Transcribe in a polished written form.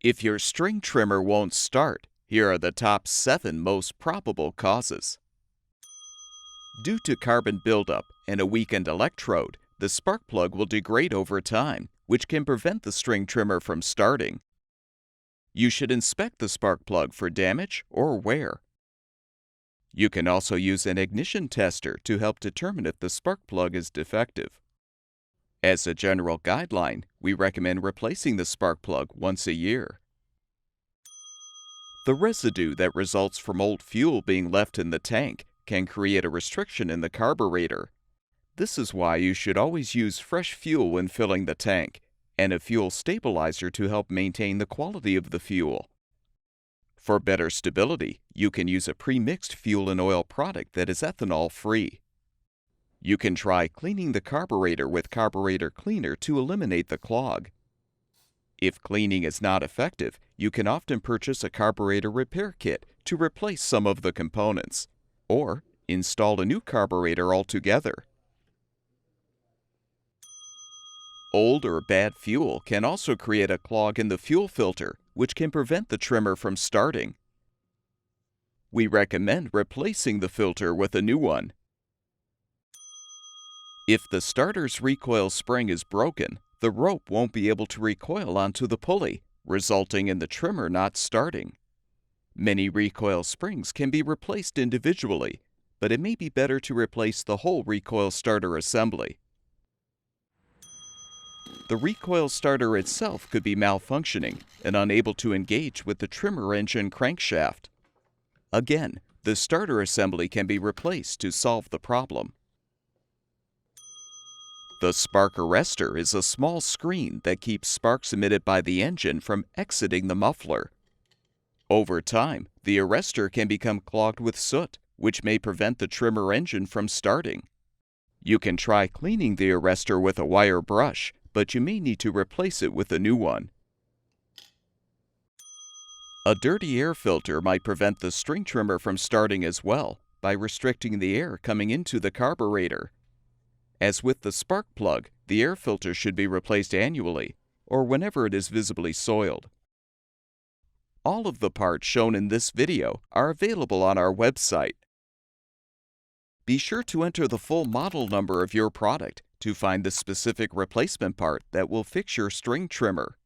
If your string trimmer won't start, here are the top 7 most probable causes. Due to carbon buildup and a weakened electrode, the spark plug will degrade over time, which can prevent the string trimmer from starting. You should inspect the spark plug for damage or wear. You can also use an ignition tester to help determine if the spark plug is defective. As a general guideline, we recommend replacing the spark plug once a year. The residue that results from old fuel being left in the tank can create a restriction in the carburetor. This is why you should always use fresh fuel when filling the tank, and a fuel stabilizer to help maintain the quality of the fuel. For better stability, you can use a pre-mixed fuel and oil product that is ethanol-free. You can try cleaning the carburetor with carburetor cleaner to eliminate the clog. If cleaning is not effective, you can often purchase a carburetor repair kit to replace some of the components, or install a new carburetor altogether. Old or bad fuel can also create a clog in the fuel filter, which can prevent the trimmer from starting. We recommend replacing the filter with a new one. If the starter's recoil spring is broken, the rope won't be able to recoil onto the pulley, resulting in the trimmer not starting. Many recoil springs can be replaced individually, but it may be better to replace the whole recoil starter assembly. The recoil starter itself could be malfunctioning and unable to engage with the trimmer engine crankshaft. Again, the starter assembly can be replaced to solve the problem. The spark arrestor is a small screen that keeps sparks emitted by the engine from exiting the muffler. Over time, the arrestor can become clogged with soot, which may prevent the trimmer engine from starting. You can try cleaning the arrestor with a wire brush, but you may need to replace it with a new one. A dirty air filter might prevent the string trimmer from starting as well by restricting the air coming into the carburetor. As with the spark plug, the air filter should be replaced annually or whenever it is visibly soiled. All of the parts shown in this video are available on our website. Be sure to enter the full model number of your product to find the specific replacement part that will fix your string trimmer.